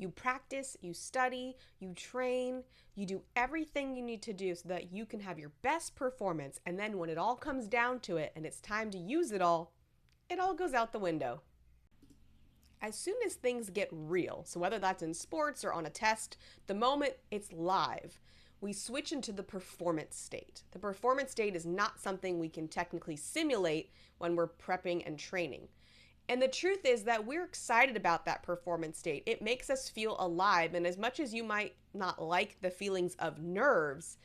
You practice, you study, you train, you do everything you need to do so that you can have your best performance. And then when it all comes down to it and it's time to use it all goes out the window. As soon as things get real, so whether that's in sports or on a test, the moment it's live, we switch into the performance state. The performance state is not something we can technically simulate when we're prepping and training. And the truth is that we're excited about that performance state. It makes us feel alive. And as much as you might not like the feelings of nerves,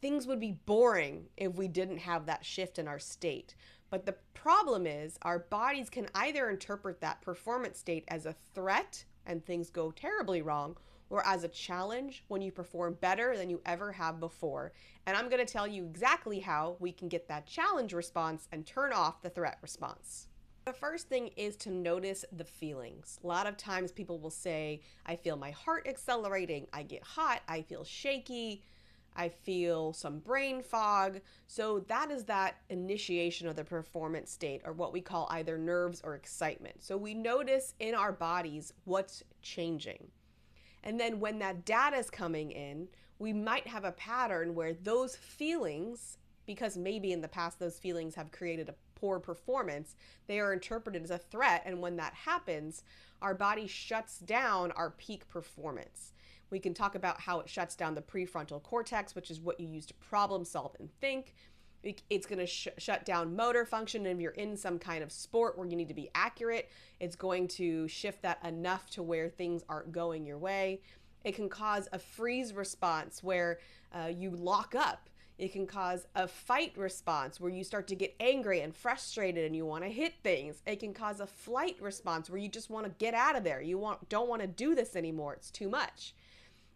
things would be boring if we didn't have that shift in our state. But the problem is our bodies can either interpret that performance state as a threat and things go terribly wrong, or as a challenge when you perform better than you ever have before. And I'm going to tell you exactly how we can get that challenge response and turn off the threat response. The first thing is to notice the feelings. A lot of times people will say, I feel my heart accelerating, I get hot, I feel shaky, I feel some brain fog. So that is that initiation of the performance state, or what we call either nerves or excitement. So we notice in our bodies what's changing. And then when that data is coming in, we might have a pattern where those feelings, because maybe in the past those feelings have created a poor performance, they are interpreted as a threat. And when that happens, our body shuts down our peak performance. We can talk about how it shuts down the prefrontal cortex, which is what you use to problem solve and think. It's going to shut down motor function. And if you're in some kind of sport where you need to be accurate, it's going to shift that enough to where things aren't going your way. It can cause a freeze response where you lock up. It can cause a fight response where you start to get angry and frustrated and you want to hit things. It can cause a flight response where you just want to get out of there. Don't want to do this anymore. It's too much.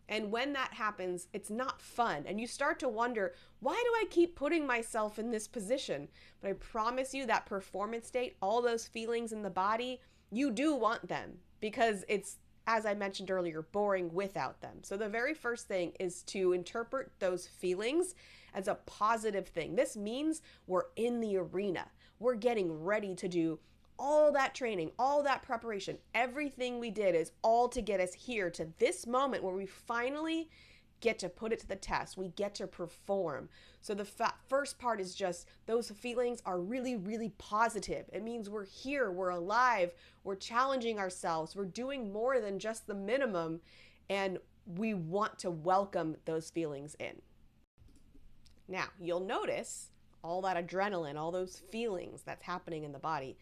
And when that happens, it's not fun. And you start to wonder, why do I keep putting myself in this position? But I promise you that performance state, all those feelings in the body, you do want them because it's, as I mentioned earlier, boring without them. So the very first thing is to interpret those feelings as a positive thing. This means we're in the arena. We're getting ready to do all that training, all that preparation, everything we did is all to get us here to this moment where we finally get to put it to the test. We get to perform. So the first part is just those feelings are really, really positive. It means we're here, we're alive, we're challenging ourselves, we're doing more than just the minimum, and we want to welcome those feelings in. Now, you'll notice all that adrenaline, all those feelings that's happening in the body.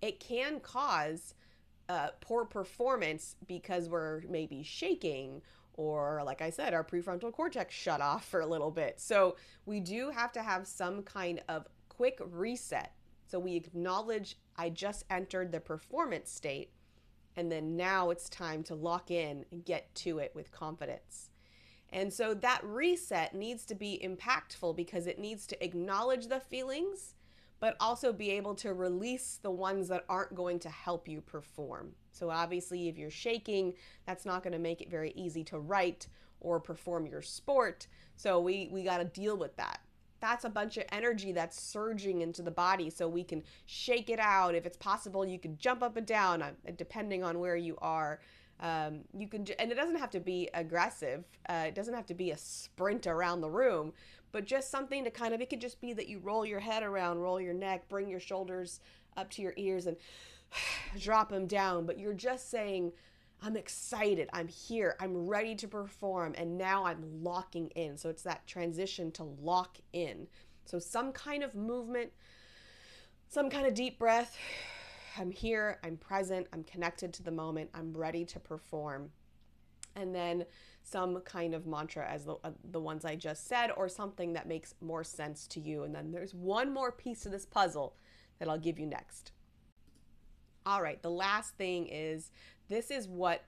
It can cause poor performance because we're maybe shaking, or like I said, our prefrontal cortex shut off for a little bit. So we do have to have some kind of quick reset. So we acknowledge I just entered the performance state, and then now it's time to lock in and get to it with confidence. And so that reset needs to be impactful because it needs to acknowledge the feelings, but also be able to release the ones that aren't going to help you perform. So obviously, if you're shaking, that's not going to make it very easy to write or perform your sport. So we got to deal with that. That's a bunch of energy that's surging into the body, so we can shake it out. If it's possible, you can jump up and down, depending on where you are. You can, and it doesn't have to be aggressive. It doesn't have to be a sprint around the room, but just something to kind of, it could just be that you roll your head around, roll your neck, bring your shoulders up to your ears and drop them down. But you're just saying, I'm excited, I'm here, I'm ready to perform, and now I'm locking in. So it's that transition to lock in. So some kind of movement, some kind of deep breath. I'm here, I'm present, I'm connected to the moment, I'm ready to perform. And then some kind of mantra as the ones I just said, or something that makes more sense to you. And then there's one more piece to this puzzle that I'll give you next. All right, the last thing is, this is what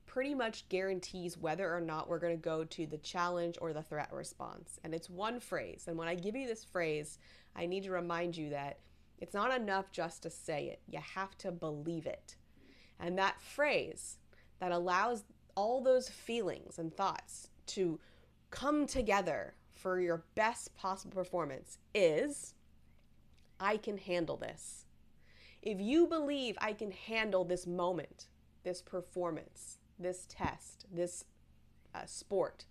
pretty much guarantees whether or not we're going to go to the challenge or the threat response. And it's one phrase. And when I give you this phrase, I need to remind you that it's not enough just to say it. You have to believe it. And that phrase that allows all those feelings and thoughts to come together for your best possible performance is, I can handle this. If you believe I can handle this moment, this performance, this test, this sport,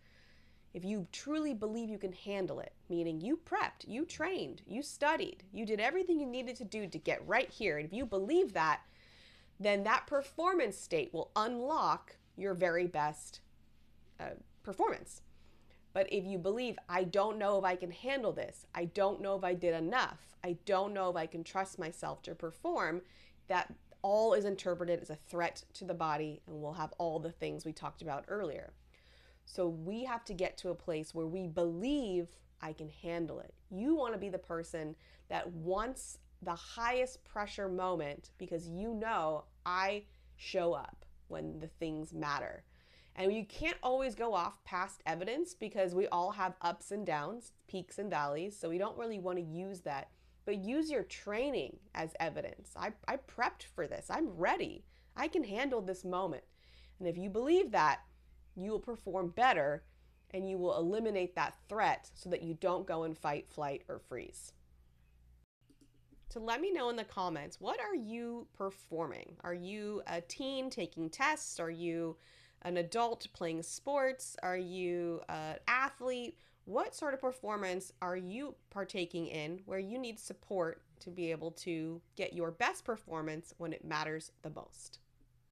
if you truly believe you can handle it, meaning you prepped, you trained, you studied, you did everything you needed to do to get right here, and if you believe that, then that performance state will unlock your very best performance. But if you believe, I don't know if I can handle this, I don't know if I did enough, I don't know if I can trust myself to perform, that all is interpreted as a threat to the body, and we'll have all the things we talked about earlier. So we have to get to a place where we believe I can handle it. You want to be the person that wants the highest pressure moment because you know I show up when the things matter. And you can't always go off past evidence because we all have ups and downs, peaks and valleys. So we don't really want to use that. But use your training as evidence. I prepped for this. I'm ready. I can handle this moment. And if you believe that, you will perform better and you will eliminate that threat so that you don't go in fight, flight, or freeze. So let me know in the comments, what are you performing? Are you a teen taking tests? Are you an adult playing sports? Are you an athlete? What sort of performance are you partaking in where you need support to be able to get your best performance when it matters the most?